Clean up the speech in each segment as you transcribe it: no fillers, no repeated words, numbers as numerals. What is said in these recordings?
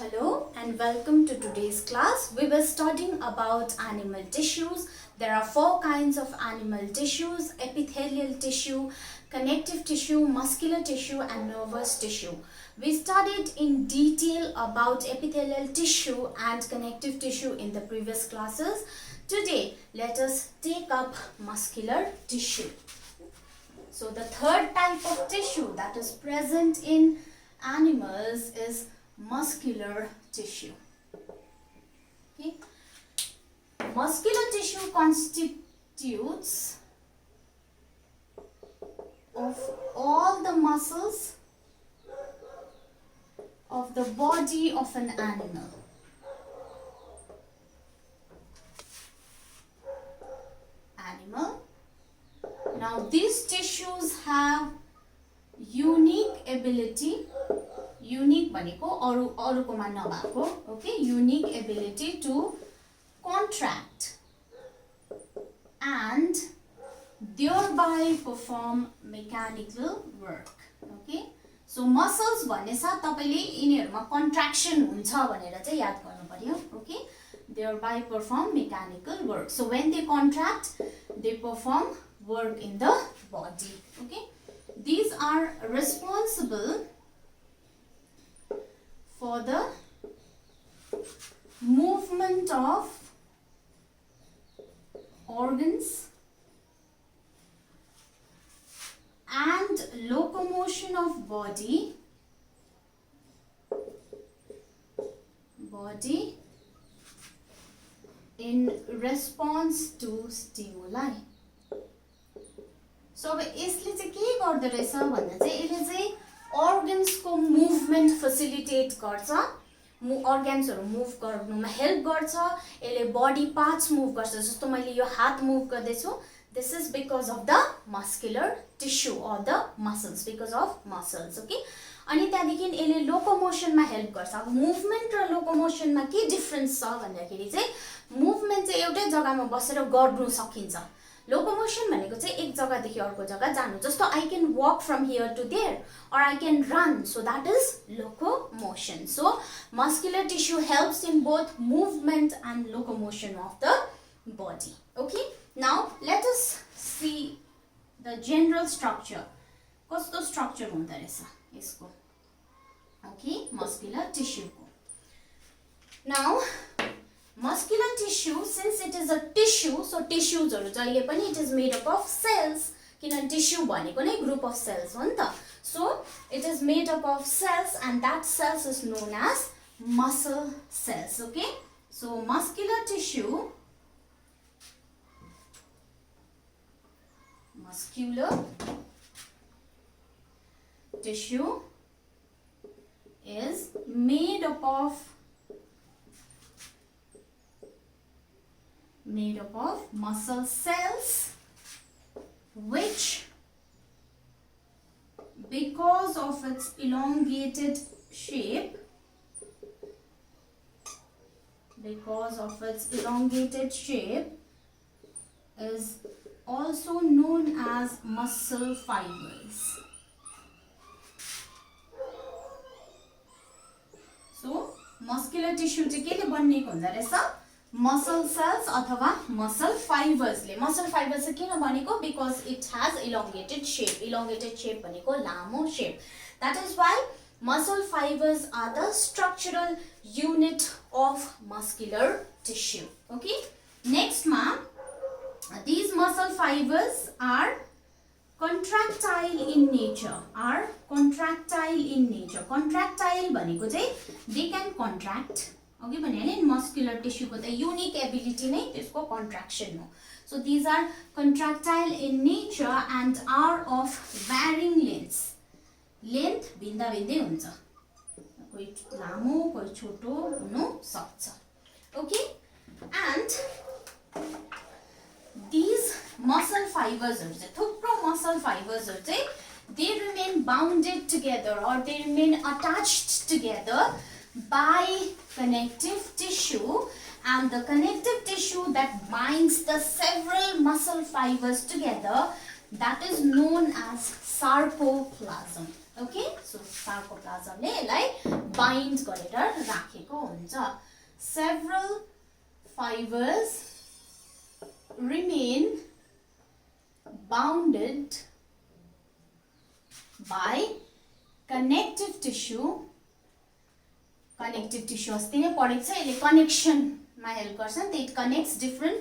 Hello and welcome to today's class. We were studying about animal tissues. There are four kinds of animal tissues: epithelial tissue, connective tissue, muscular tissue and nervous tissue. We studied in detail about epithelial tissue and connective tissue in the previous classes. Today, let us take up muscular tissue. So the third type of tissue that is present in animals is muscular tissue. Okay. Muscular tissue constitutes of all the muscles of the body of an animal. Now these tissues have unique ability, unique भनेको अरुकोमा नभएको, okay, unique ability to contract and thereby perform mechanical work. Okay, so muscles भनेसा तपाईले यिनीहरुमा contraction हुन्छ भनेर चाहिँ याद गर्नु पर्यो. Okay, thereby perform mechanical work. So when they contract, they perform work in the body. Okay, these are responsible for the movement of organs and locomotion of body in response to stimuli. So अब यसले चाहिँ के गर्दो रहेछ भन्दा चाहिँ यसले चाहिँ organs को movement facilitate गर्छ, organs हरु move गर्नुमा help गर्छ, यसले body parts move गर्छ. जस्तो मैले यो हात move गर्दै छु, this is because of the muscular tissue or the muscles, because of muscles. Okay, अनि त्यहाँदेखि यसले locomotion मा help गर्छ. अब movement र locomotion मा के difference छ भन्दाखेरि चाहिँ movement चाहिँ एउटै जग्गामा बसेर गर्नु सकिन्छ. Locomotion भनेको चाहिँ एक जग्गादेखि अर्को जग्गा जानु. जस्तो I can walk from here to there or I can run, so that is locomotion. So muscular tissue helps in both movement and locomotion of the body. Okay, now let us see the general structure. कस्तो structure हुँदो रहेछ यसको. Okay, muscular tissue को. Now muscular tissue, since it is a tissue, so tissues हरु जहिले पनि it is made up of cells. किनभने tissue भनेको नै group of cells हो नि त. So it is made up of cells and that cells is known as muscle cells. Okay, so muscular tissue, muscular tissue is made up of muscle cells, which because of its elongated shape is also known as muscle fibers. So muscular tissue चाहिँ केले बनिएको हुन्छ रहेछ? Muscle cells अथवा muscle fibers ले. Muscle fibers चाहिँ किन बनेको? Because it has elongated shape. Elongated shape भनेको लामो shape. That is why muscle fibers are the structural unit of muscular tissue. Okay, next ma, these muscle fibers are contractile in nature. Contractile भनेको चाहिँ they can contract. Okay, भने muscular tissue को the unique ability नै त्यसको contraction हो. So these are contractile in nature and are of varying lengths. Length भिन्दा भिन्दै हुन्छ. कोही लामो कोही छोटो हुन सक्छ. Okay, and these muscle fibers हरु चाहिँ थुप्रो muscle fibers हरु चाहिँ they remain bounded together or they remain attached together by connective tissue, and the connective tissue that binds the several muscle fibers together, that is known as sarcoplasm. Okay, so sarcoplasm ले यसलाई bind गरेर राखेको हुन्छ. Several fibers remain bounded by connective tissue. Connective tissue अस्ति नै पढेको छ, यसले कनेक्सनमा हेल्प गर्छ नि त. It connects different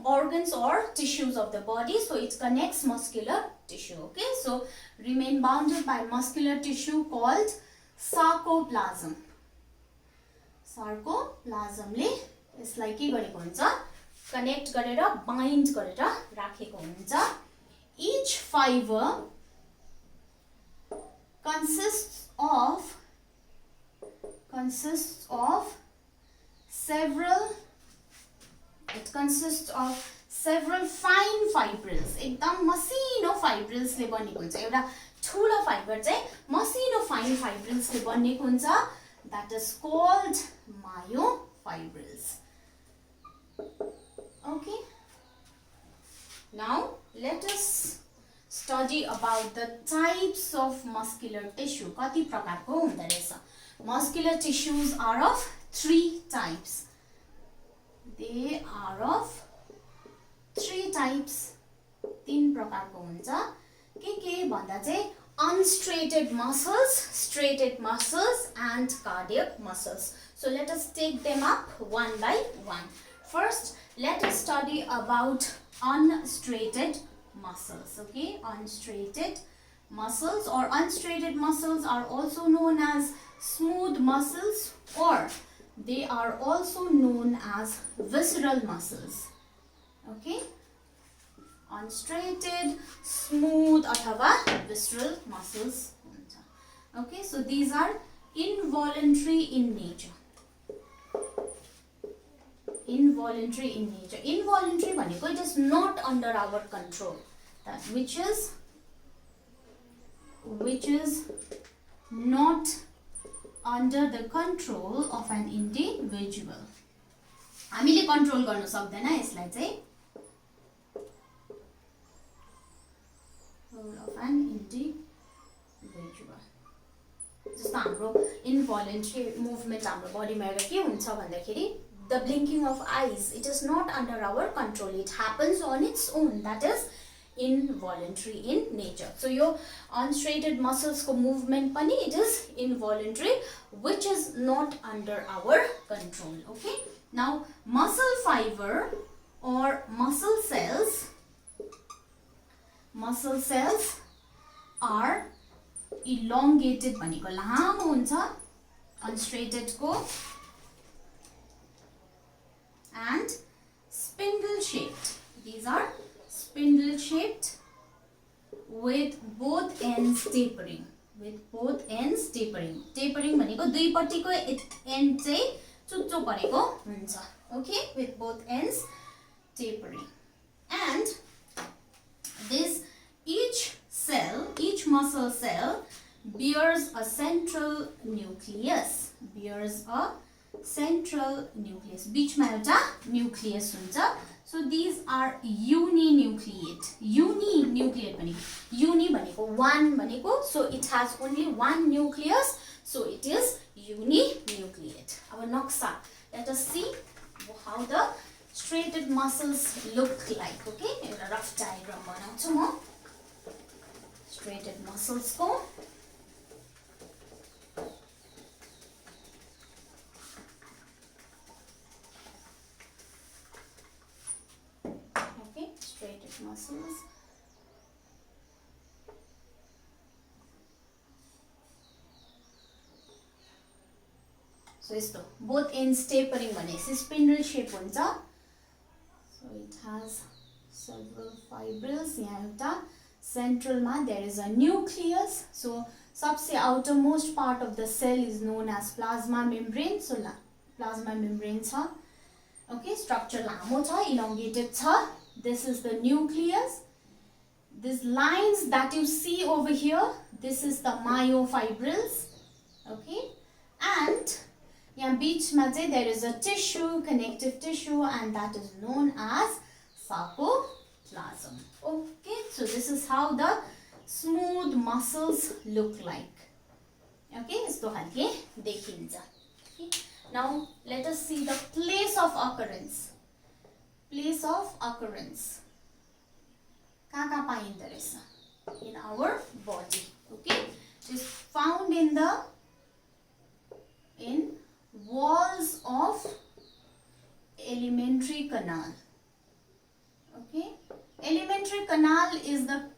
organs or tissues of the body, so it connects muscular tissue. Okay, so remain bounded by muscular tissue called sarcoplasm. Sarcoplasm ले यसलाई के गरेको हुन्छ, कनेक्ट गरेर बाइन्ड गरेर राखेको हुन्छ. Each fiber consists of several fine fibrils. एकदम मसिनो fibrils ले बनेको हुन्छ. एउटा ठुलो फाइबर चाहिँ मसिनो फाइन fibrils ले बनेको हुन्छ. That is called myofibrils. Okay. Now let us study about the types of muscular tissue. कति प्रकारको हुँदो रहेछ. Muscular tissues are of 3 types. They are of 3 types. 3 प्रकारको हुन्छ. के भन्दा चाहिँ unstraighted muscles, straighted muscles and cardiac muscles. So let us take them up one by one. First, let us study about unstraighted muscles. Okay, unstraighted muscles or unstraighted muscles are also known as smooth muscles, or they are also known as visceral muscles. Okay, unstraighted, smooth अथवा visceral muscles. Okay, so these are involuntary in nature. Involuntary in nature. Involuntary भनेको it is not under our control. That which is not under the control of an individual. हामीले control गर्न सक्दैन यसलाई चाहिँ. Of an individual. जस्तो हाम्रो involuntary movement हाम्रो बडीमा एउटा के हुन्छ भन्दाखेरि the blinking of eyes, it is not under our control. It happens on its own. That is involuntary in nature. So your unstraighted muscles ko movement pani, it is involuntary, which is not under our control. Okay. Now muscle fiber or muscle cells are elongated भनेको लामो हुन्छ unstraighted को, and spindle shaped. These are spindle shaped with both ends tapering. Tapering भनेको दुईपट्टिको end चाहिँ चुच्चो परेको हुन्छ. Okay, with both ends tapering. And this each muscle cell bears a central nucleus. बीचमा एउटा न्यूक्लियस हुन्छ. So these are uninucleate. Uninucleate भनेको uni भनेको one भनेको, so it has only one nucleus, so it is uninucleate. अब नक्सा, let us see how the straighted muscles look like. Okay, एउटा rough diagram बनाउँछु म straighted muscles को. Muscles. So यस्तो both ends tapering भनेपछि spindle shape हुन्छ. So it has several fibrils. यहाँ एउटा central मा there is a nucleus. So सबसे outermost part of the cell is known as plasma membrane. So plasma membrane छ. Okay, structure लामो छ, elongated छ. This is the nucleus. These lines that you see over here, this is the myofibrils. Okay, and यहाँ बीचमा चाहिँ there is a tissue, connective tissue, and that is known as sarcoplasm. Okay, so this is how the smooth muscles look like. Okay, यस्तो खालके देखिन्छ. Okay. Now let us see the place of occurrence. Place of occurrence. कहाँ पाइँदो रहेछ? In our body. Okay, it is found in walls of alimentary canal. Okay, alimentary canal is the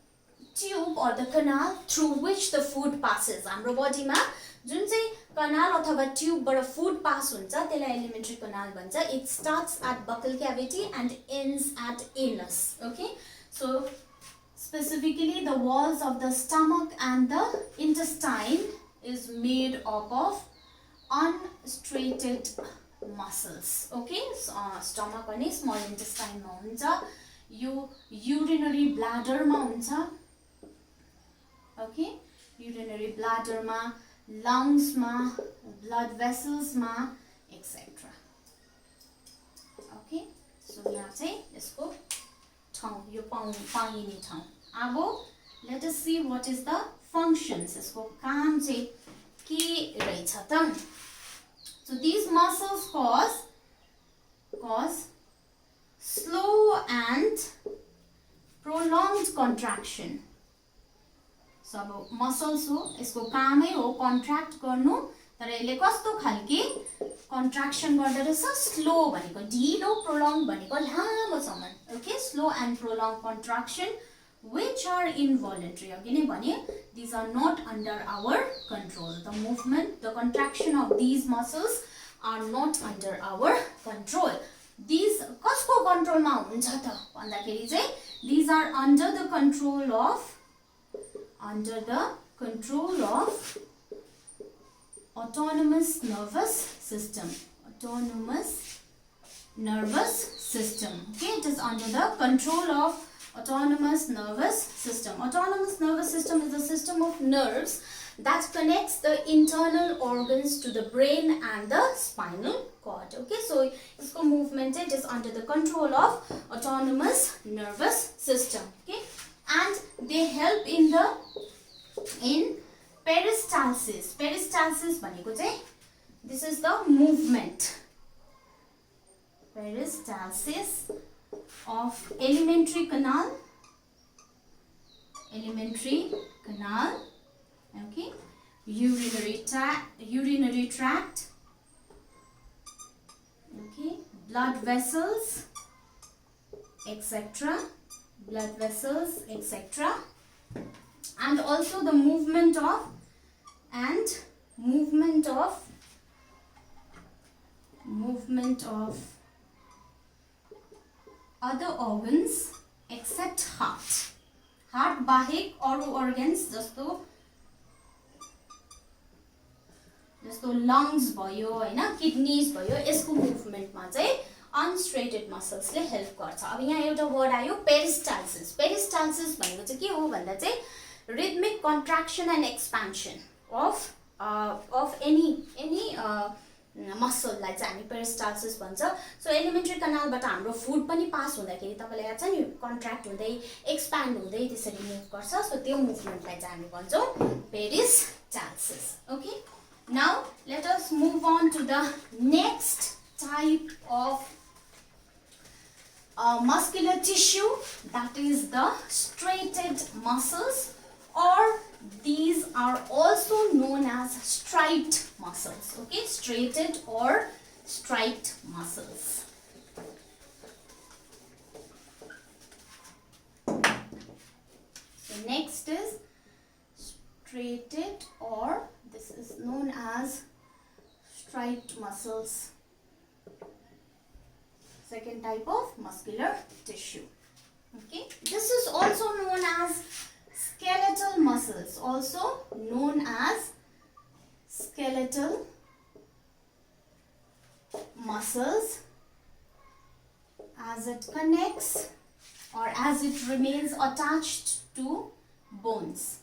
tube or the canal through which the food passes. हाम्रो body मा जुन चाहिँ canal अथवा tube बाट food pass हुन्छ त्यसलाई alimentary canal भन्छ. It starts at buccal cavity and ends at anus. Okay, so specifically the walls of the stomach and the intestine is made up of unstraighted muscles. Okay, so, stomach अनि small intestine मा हुन्छ. यो urinary bladder मा हुन्छ. Okay, urinary bladder ma, lungs ma, blood vessels ma, etc. Okay, so यहाँ चाहिँ यसको ठाउँ यो पाइने ठाउँ. अब let us see what is the functions. यसको काम चाहिँ के रहेछ त? So these muscles cause slow and prolonged contraction. So अब muscles हो यसको कामै हो कन्ट्र्याक्ट गर्नु, तर यसले कस्तो खालके कन्ट्र्याक्सन गर्दो रहेछ? स्लो भनेको ढिलो, प्रोलङ भनेको लामोसम्म. Okay, slow and prolong contraction which are involuntary. अघि नै भने these are not under our control. The movement, the contraction of these muscles are not under our control. These कसको कन्ट्रोलमा हुन्छ त भन्दाखेरि चाहिँ these are under the control of autonomous nervous system. Autonomous nervous system. Okay, it is under the control of autonomous nervous system. Autonomous nervous system is a system of nerves that connects the internal organs to the brain and the spinal cord. Okay, so isko movement it is under the control of autonomous nervous system. Okay, and they help in peristalsis. Peristalsis bhaneko chai this is the movement. Peristalsis of alimentary canal. Okay, urinary tract. Okay, blood vessels, etc. And also the movement of other organs except heart. Heart बाहेक अरू organs जस्तो lungs भयो हैन, kidneys भयो, यसको movement मा चाहिँ unstraighted muscles ले help गर्छ. अब यहाँ एउटा word आयो peristalsis. Peristalsis भनेको चाहिँ के हो भन्दा चाहिँ rhythmic contraction and expansion of any muscle लाई चाहिँ हामी peristalsis भन्छ. So alimentary canal बाट हाम्रो food पनि pass हुँदाखेरि तपाईलाई याद छ नि contract हुँदै expand हुँदै त्यसरी move गर्छ. So त्यो movement लाई चाहिँ हामी भन्छौं peristalsis. Okay, now let us move on to the next type of muscular tissue, that is the straighted muscles, or these are also known as striped muscles. Okay, straighted or striped muscles. So next is straighted, or this is known as striped muscles. Second type of muscular tissue. Okay, this is also known as skeletal muscles, also known as skeletal muscles, as it connects or as it remains attached to bones.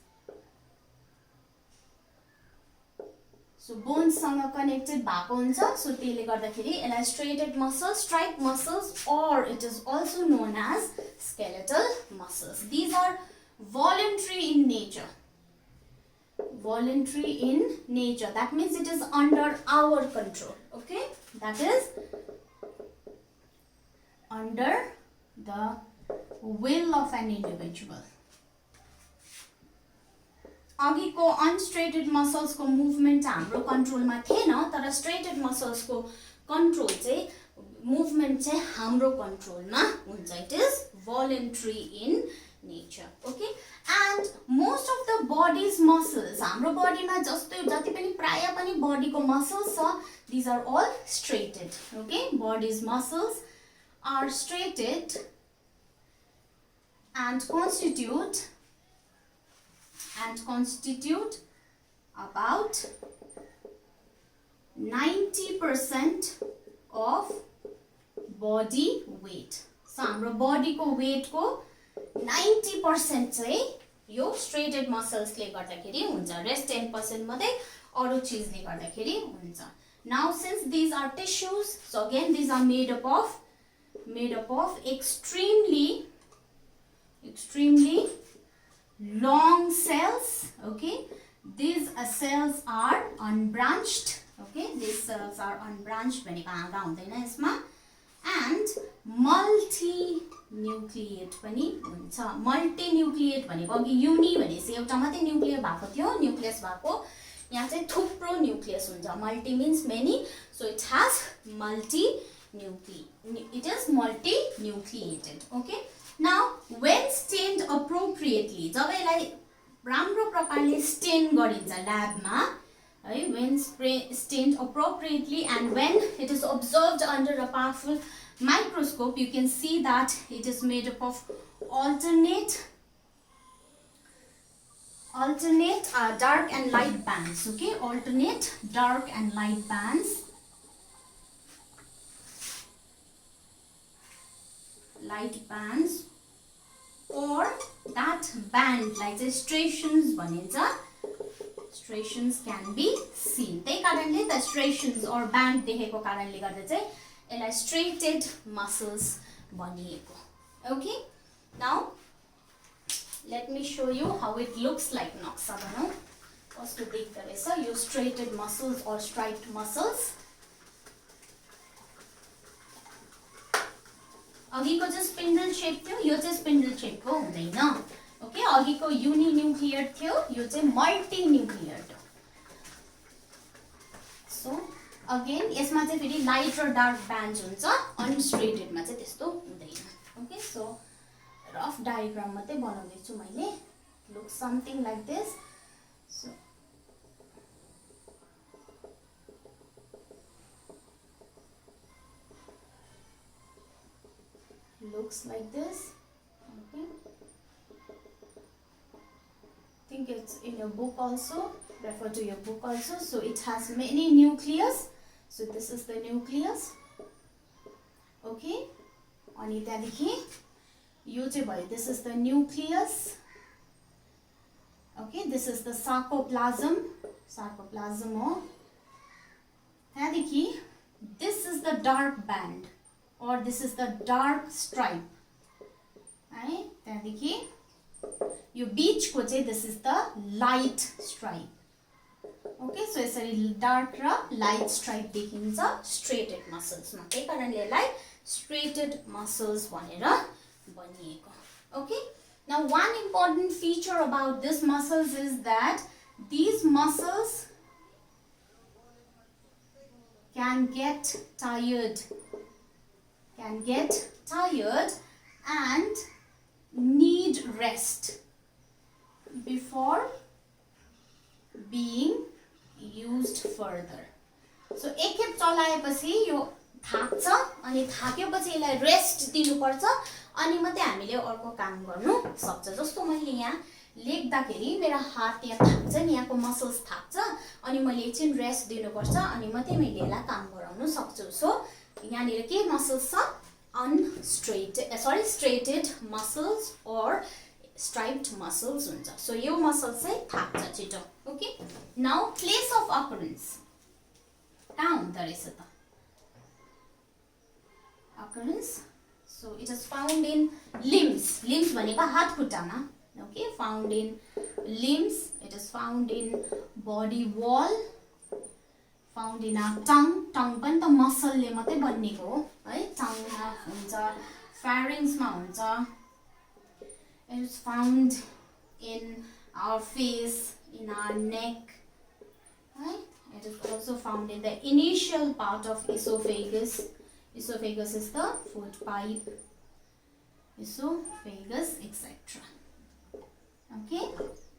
So bones सँग connected भएको हुन्छ. So त्यसले गर्दाखेरि यसलाई straighted muscles, striped muscles, or it is also known as skeletal muscles. These are voluntary in nature. voluntary in nature. That means it is under our control. Okay, that is under the will of an individual. अघिको unstriated मसल्सको movement हाम्रो कन्ट्रोलमा थिएन, तर striated मसल्सको control चाहिँ movement चाहिँ हाम्रो कन्ट्रोलमा हुन्छ. It is voluntary in nature. Okay, and most of the body's muscles, हाम्रो बडीमा जस्तै जति पनि प्राय पनि बडीको मसल्स छ, these are all straighted. Okay, body's muscles are straighted and constitute about 90% of body weight. So हाम्रो बडीको वेटको 90% चाहिँ यो स्ट्रेटेड मसल्सले गर्दाखेरि हुन्छ. रेस्ट 10% मात्रै अरु चीजले गर्दाखेरि हुन्छ. Now since these are tissues, so again these are made up of extremely long cells. Okay, these cells are unbranched. Okay, these cells are unbranched भनेको आगा हुँदैन यसमा. And multinucleate पनि हुन्छ. मल्टिन्युक्लिएट भनेको अघि युनि भनेपछि एउटा मात्रै न्युक्लियर भएको थियो, न्युक्लियस भएको. यहाँ चाहिँ थुप्रो न्युक्लियस हुन्छ. Multi means many, so it has it is multinucleated. Okay, now when stained appropriately, जब यसलाई राम्रो प्रकारले स्टेन गरिन्छ ल्याबमा है, when stained appropriately and when it is observed under a powerful microscope, you can see that it is made up of alternate dark and light bands. Okay, alternate dark and light bands. Or that band like the striations भनिन्छ. Striations can be seen. त्यही कारणले the striations or band देखेको कारणले गर्दा चाहिँ यसलाई straighted muscles भनिएको. Okay, now let me show you how it looks like. नक्सा बनाऊ कस्तो देख्दो रहेछ यो straighted muscles or striped muscles. अघिको चाहिँ स्पिन्डल शेप थियो, यो चाहिँ स्पिन्डल शेपको हुँदैन. ओके, अघिको युनिन्युक्लियर थियो, यो चाहिँ मल्टिन्युक्लियर हो. सो अगेन यसमा चाहिँ फेरि लाइट र डार्क ब्यान्ड्स हुन्छ, अनस्ट्रेटेडमा चाहिँ त्यस्तो हुँदैन. ओके, सो रफ डायग्राम मात्रै बनाउँदै छु मैले. Look something like this. So looks like this. Okay, I think it's in your book also, refer to your book also. So it has many nucleus. So this is the nucleus. Okay, अनि त्यहाँदेखि यो चाहिँ भयो, this is the nucleus. Okay, this is the sarcoplasm हो. त्यहाँदेखि this is the dark band or this is the dark stripe. है, त्यहाँदेखि यो बीचको चाहिँ this is the light stripe. Okay, so यसरी डार्क र लाइट स्ट्राइप देखिन्छ स्ट्रेटेड मसल्समा. त्यही कारणले यसलाई स्ट्रेटेड मसल्स भनेर भनिएको. Okay, now one important feature about this muscles is that these muscles can get tired and need rest before being used further. So एकखेप चलाएपछि यो थाक्छ अनि थाकेपछि यसलाई रेस्ट दिनुपर्छ अनि मात्रै हामीले अर्को काम गर्नु सक्छ. जस्तो मैले यहाँ लेख्दाखेरि मेरो हात यहाँ थाक्छ नि, यहाँको मसल्स थाक्छ अनि मैले एकछिन रेस्ट दिनुपर्छ अनि मात्रै मैले यसलाई काम गराउन सक्छु. सो यहाँनिर के मसल्स छ, striated muscles or striped muscles हुन्छ. सो यो मसल्स चाहिँ थाक्छ छिटो. Okay, now place of occurrence कहाँ हुँदो रहेछ त occurrence. So it is found in limbs भनेको हात खुट्टामा. Okay, found in limbs, it is found in body wall, found in our tongue. Tongue पनि त muscle ले मात्रै बनिएको हो है. tongue मा हुन्छ, pharynx मा हुन्छ. It is found in our face, in our neck, right? It is also found in the initial part of esophagus. Esophagus is the food pipe. Esophagus, etc. Okay,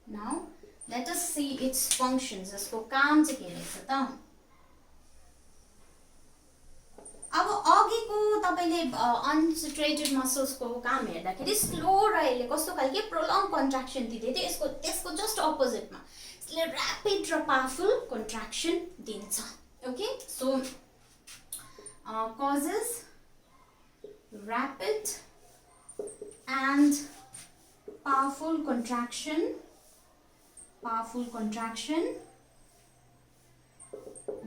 now let us see its functions. यसको काम चाहिँ के रहेछ त? अब अघिको तपाईले unsaturated muscles को काम हेर्दाखेरि स्लो र यसले कस्तो खालके प्रोलङ कन्ट्राक्सन दिँदै थियो. यसको त्यसको जस्ट अपोजिट मा यसले र्यापिड र पावरफुल कन्ट्राक्सन दिन्छ. Okay, so causes rapid and powerful contraction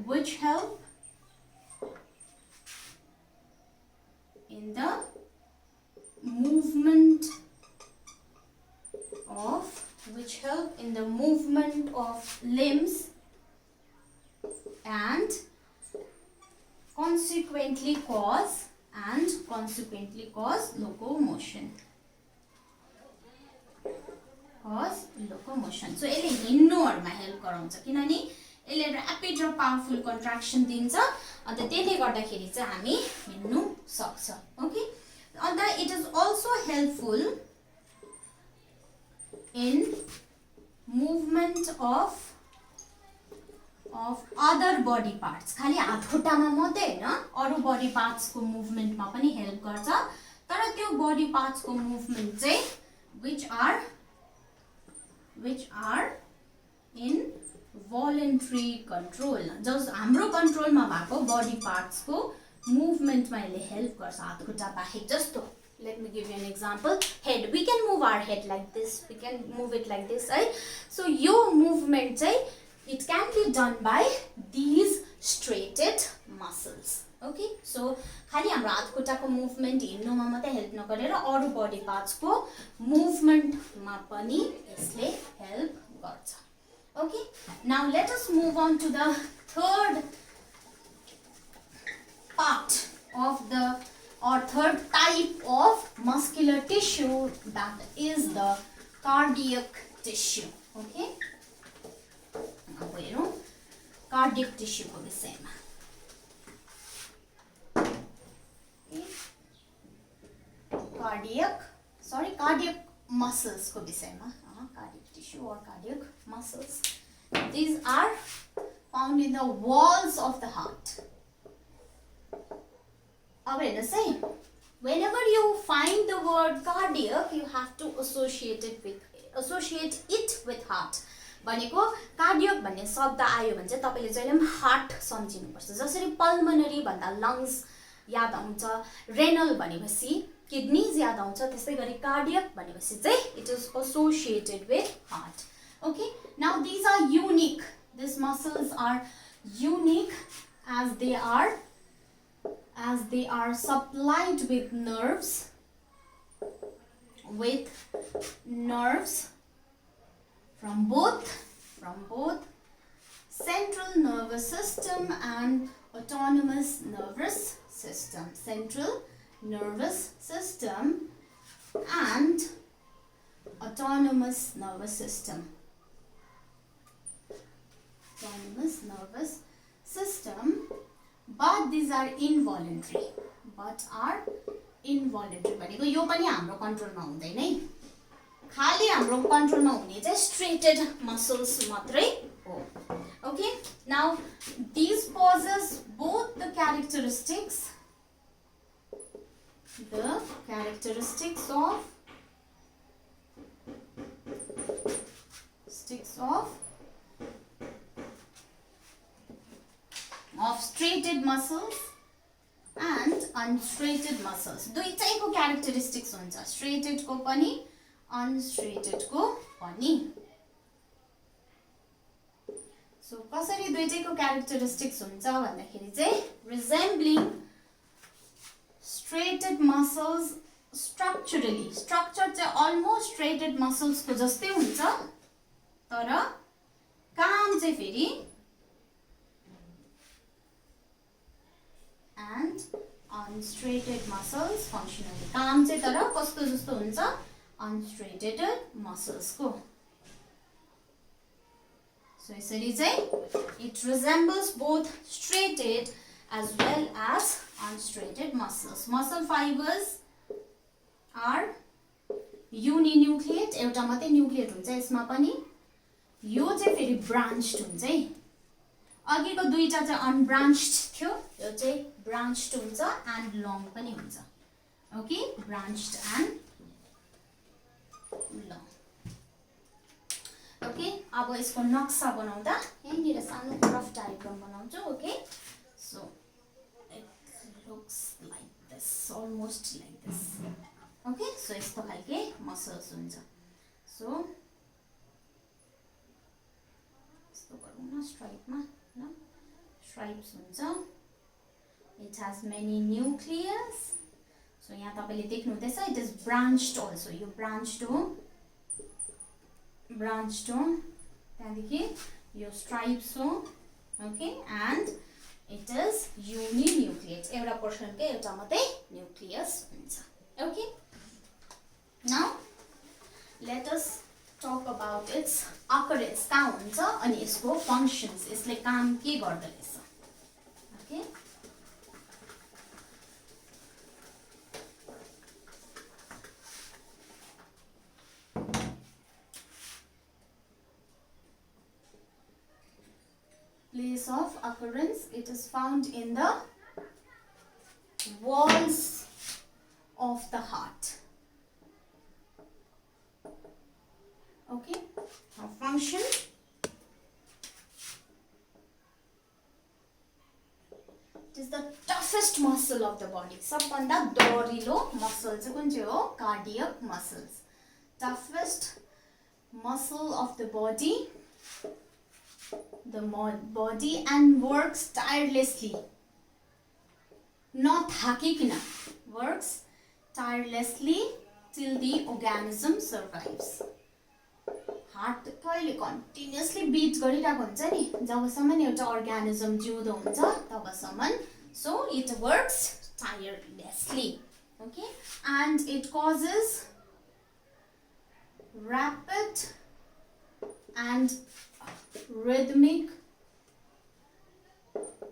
which help in the movement of limbs and consequently cause locomotion. So यसले हिँड्नुहरुमा हेल्प गराउँछ किनभने यसले र्यापिड र पावरफुल कन्ट्राक्सन दिन्छ. अन्त त्यसले गर्दाखेरि चाहिँ हामी हिँड्नु सक्छ. Okay, and it is also helpful in movement of other body parts. खाली हात खुट्टामा मात्रै हैन, अरु बडी पार्ट्स को मुभमेन्टमा पनि हेल्प गर्छ. तर त्यो बडी पार्ट्स को मुभमेन्ट चाहिँ which are in voluntary control. जस हाम्रो कन्ट्रोलमा भएको बडी पार्ट्स को मुभमेन्टमा यसले हेल्प गर्छ हात खुट्टा बाहेक. जस्तो let me give you an example. Head, we can move our head like this, we can move it like this, right? So yo movement चाहिँ it can be done by these striated muscles. Okay, so खाली हाम्रो हात खुट्टाको movement हिँड्नुमा मात्रै help नगरेर अरु बडी parts को मुभमेन्टमा पनि यसले हेल्प गर्छ. Okay, now let us move on to the third part of the third type of muscular tissue, that is the cardiac tissue. Okay, अब हेरौँ cardiac tissue को विषयमा. cardiac muscles को विषयमा. Cardiac tissue or cardiac muscles, these are found in the walls of the heart. अब हेर्नुस् है, whenever you find the word cardiac, you have to associate it with heart. भनेको cardiac भन्ने शब्द आयो भने चाहिँ तपाईले जहिले पनि हार्ट सम्झिनुपर्छ. जसरी पल्मोनरी भन्दा लंग्स याद आउँछ, रेनल भनेपछि किडनीज याद आउँछ, त्यस्तै गरी कार्डियक भनेपछि चाहिँ it is associated with heart. Okay, now these are unique. These muscles are unique as they are supplied with nerves from both central nervous system and autonomous nervous system. Central nervous system and autonomous nervous system. But these are involuntary. भनेको यो पनि हाम्रो कन्ट्रोलमा हुँदैन है. खाली हाम्रो कन्ट्रोलमा हुने चाहिँ striated muscles मात्रै हो. Okay, now these possess both the characteristics of straighted muscles and unstraighted muscles. दुईटैको characteristics हुन्छ, straighted को पनि unstraighted को पनि. So कसरी दुईटैको characteristics हुन्छ भन्दाखेरि चाहिँ resembling straighted muscles structurally structure चाहिँ अलमोस्ट स्ट्रेटेड मसल्सको जस्तै हुन्छ तर काम चाहिँ फेरि and unstraighted muscles functionally काम चाहिँ तर कस्तो जस्तो हुन्छ unstraighted muscles को so यसरी चाहिँ it resembles both straighted as well as unstraighted muscles muscle fibers are uninucleate एउटा मात्रै न्युक्लिएट हुन्छ यसमा पनि यो चाहिँ फेरि ब्रान्च्ड हुन्छ है अघिको दुईटा चाहिँ अनब्रान्च्ड थियो यो चाहिँ ब्रान्च्ड हुन्छ एन्ड लङ पनि हुन्छ ओके ब्रान्च्ड एन्ड लङ ओके अब यसको नक्सा बनाउँदा यहाँनिर सानो रफ डायग्राम बनाउँछु okay so it looks like this almost like this okay so यस्तो खालके मसल्स हुन्छ सो यस्तो गरौँ न स्ट्राइपमा stripes हुन्छ it has many nucleus so यहाँ तपाईले देख्नु हुँदैछ it is branched also yo branched हो त्यहाँदेखि यो stripes हो okay and it is uninucleate एउटा पोर्सन के एउटा मात्रै न्युक्लियस हुन्छ okay now let us talk about its occurrence कहाँ हुन्छ अनि यसको functions यसले काम के गर्दो रहेछ okay place of occurrence it is found in the walls of the heart okay now function it is the toughest muscle of the body सबभन्दा डरिलो muscle चाहिँ कुन चाहिँ हो cardiac muscles toughest muscle of the body body and works tirelessly not थाकिकन works tirelessly till the organism survives heart कहिले continuously beat गरिरहेको हुन्छ नि जबसम्म एउटा अर्गानिजम जिउँदो हुन्छ तबसम्म so it works tirelessly okay and it causes rapid and rhythmic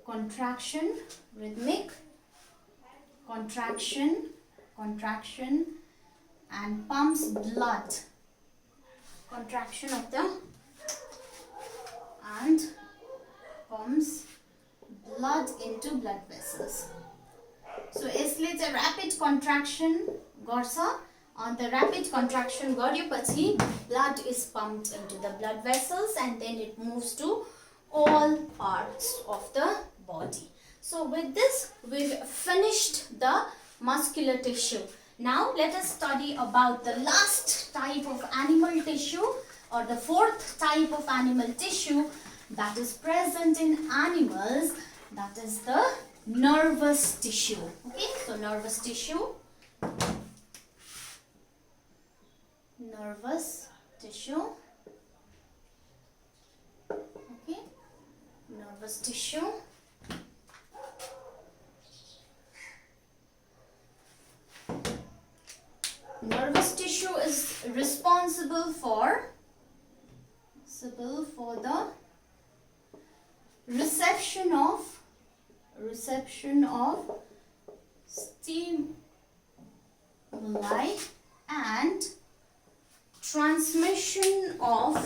contraction and pumps blood contraction of the and pumps blood into blood vessels so यसले चाहिँ rapid contraction गर्छ and the rapid contraction गरेपछि blood is pumped into the blood vessels and then it moves to all parts of the body so with this we've finished the muscular tissue now let us study about the last type of animal tissue or the fourth type of animal tissue that is present in animals that is the nervous tissue okay so nervous tissue okay nervous tissue nervous tissue is responsible for the reception of stimuli and transmission of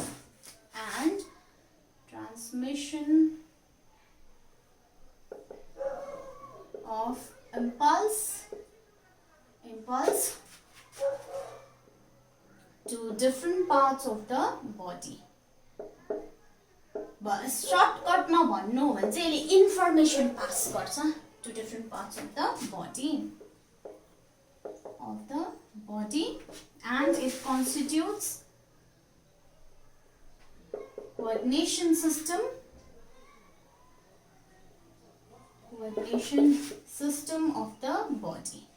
impulse to different parts of the body. But shortcut ma भन्नु हो भने चाहिँ यसले information pass गर्छ to different parts of the body and it constitutes coordination system of the body.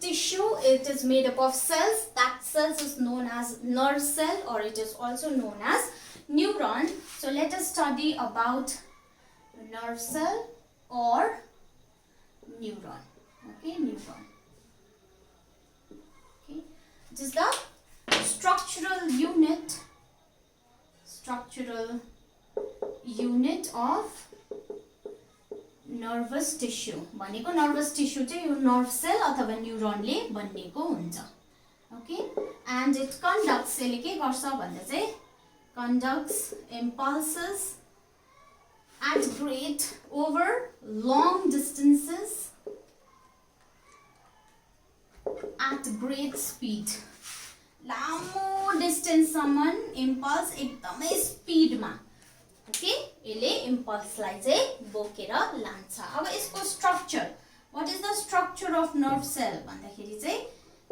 tissue. It is made up of cells. That cells is known as nerve cell, or it is also known as neuron. So let us study about nerve cell or neuron. Okay, neuron. Okay, it is the structural unit of nervous tissue. भनेको nervous tissue चाहिँ यो nerve cell अथवा neuron ले बनिएको हुन्छ. Okay, and it conducts, यसले के गर्छ भन्दा चाहिँ conducts impulses at great over long distances at great speed. लामो डिस्टेन्स सम्म इम्पल्स एकदमै स्पिडमा. ओके, यसले इम्पल्सलाई चाहिँ बोकेर लान्छ. अब यसको structure, what is the structure of nerve cell भन्दाखेरि चाहिँ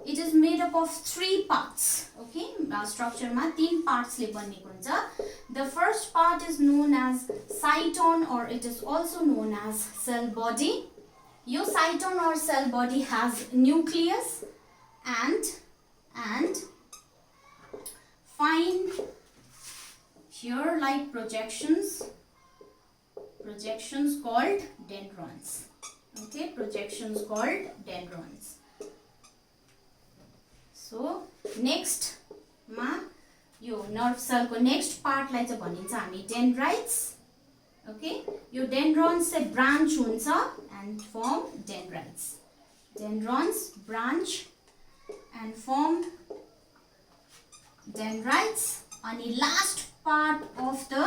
it is made up of 3 parts. Okay, स्ट्रक्चरमा 3 पार्ट्सले बनेको हुन्छ. The first part is known as cyton, or it is also known as cell body. यो cyton or cell body has nucleus and fine hair-like projections called dendrons. Okay, projections called dendrons. So next मा यो nerve cell को next part लाई चाहिँ भनिन्छ हामी dendrites. Okay, यो dendrons चाहिँ branch हुन्छ and form dendrites. Dendrons branch and form dendrites. And the last part of the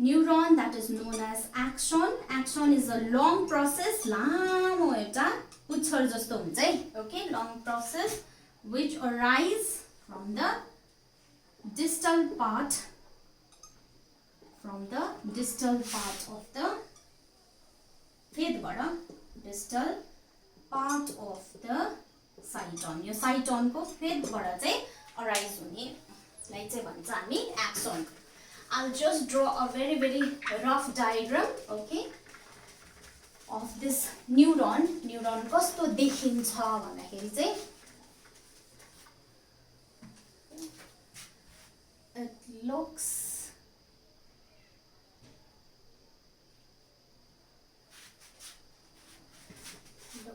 neuron, that is known as axon. Axon is a long process, लामो एउटा पुच्छर जस्तो हुन्छ है. Okay, long process which arise from the distal part of the फेदबाट, distal part of the साइटोन. यो साइटोन को फेदबाट चाहिँ arise हुने लाई चाहिँ भन्छ हामी action. I'll just draw a very rough diagram, okay, of this neuron. Neuron कस्तो देखिन्छ भन्दाखेरि चाहिँ it looks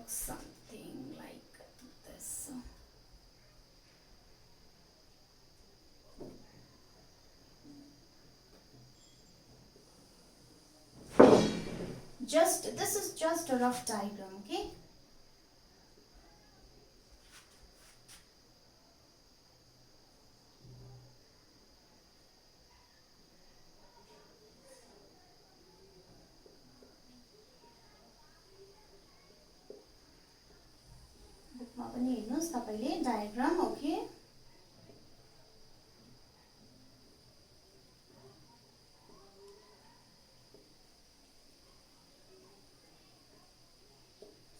something like this. This is just a rough diagram, okay? बुकमा पनि हेर्नुस् तपाईले diagram. Okay,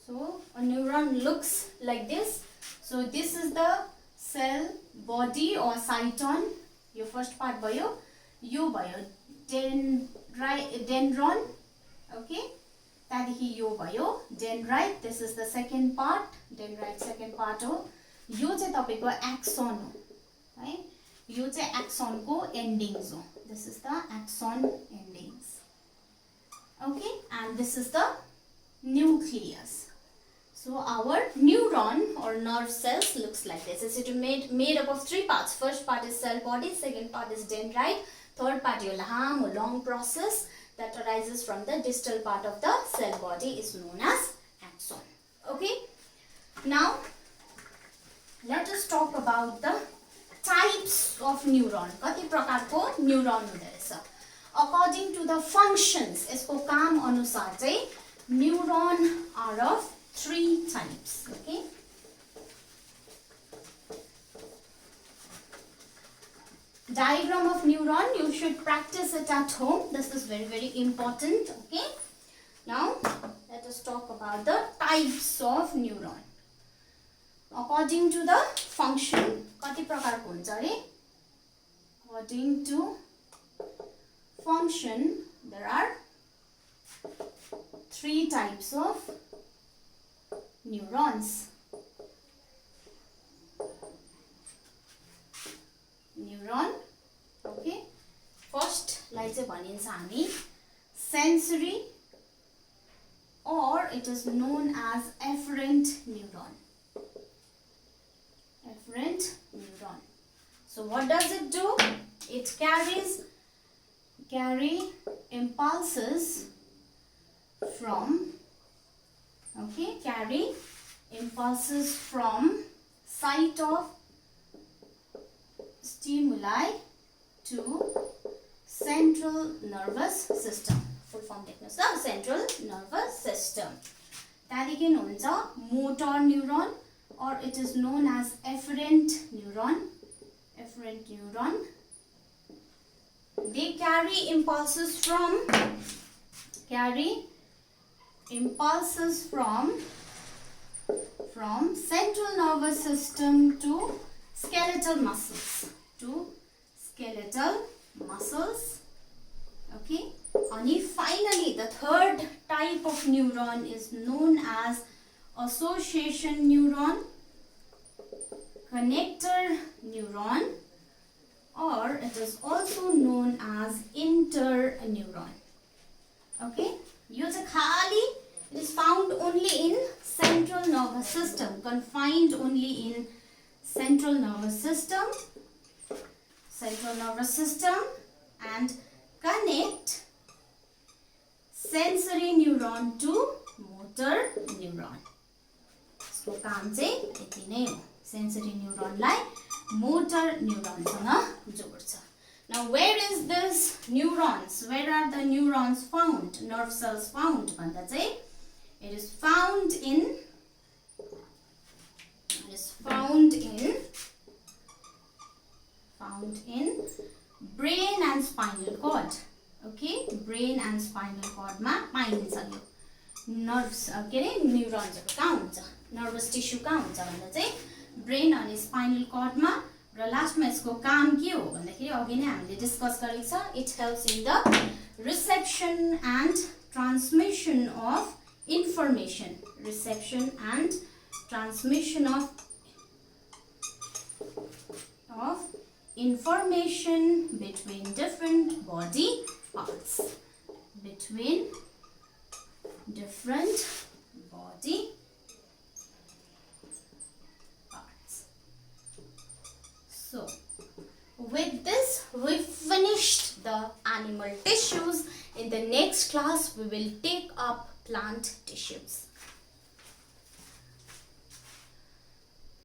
so a neuron looks like this. So this is the cell body or cyton. Yo first part भयो, यो भयो dendron. Okay, त्यहाँदेखि यो भयो dendrite. This is the second part, dendrite second part हो. यो चाहिँ तपाईको axon हो है. यो चाहिँ axon को endings हो. This is the axon endings. Okay, and this is the nucleus. So our neuron or nerve cells looks like this. It is made up of 3 parts. First part is cell body, second part is dendrite, third part is a long process that arises from the distal part of the cell body is known as axon. Okay, now let us talk about the types of neuron. कति प्रकारको neuron हुँदो रहेछ. According to the functions, यसको काम अनुसार चाहिँ neuron are of 3 types. Okay, diagram of neuron, you should practice it at home. This is very important. Okay, now let us talk about the types of neuron. According to the function, कति प्रकारको हुन्छ अरे? According to function, there are 3 types of neurons. Neuron. Okay. First लाई चाहिँ भनिन्छ हामी sensory, or it is known as afferent neuron. Afferent neuron. So what does it do? It carry impulses from site of stimuli to central nervous system. Full form देख्नुस् त, central nervous system. त्यहाँदेखि हुन्छ motor neuron, or it is known as afferent neuron. Afferent neuron. They carry impulses from central nervous system to skeletal muscles. Okay. And finally, the third type of neuron is known as association neuron, connector neuron, or it is also known as interneuron. Okay, it is found only in central nervous system, confined only in central nervous system, and connect sensory neuron to motor neuron. So काम चाहिँ यति नै हो, sensory neuron लाई motor neuron सँग जोड्छ. Now where is this neurons? Where are the neurons found? Nerve cells found भन्दा चाहिँ it is found in brain and spinal cord. Okay, brain and spinal cord मा पाइन्छ यो nerves neurons कहाँ हुन्छ, nervous tissue कहाँ हुन्छ भन्दा चाहिँ brain अनि spinal cord मा, र लास्टमा यसको काम के हो भन्दाखेरि अघि नै हामीले डिस्कस गरेको छ, it helps in the reception and transmission of information, information between different body parts, So with this we finished the animal tissues. In the next class we will take up plant tissues.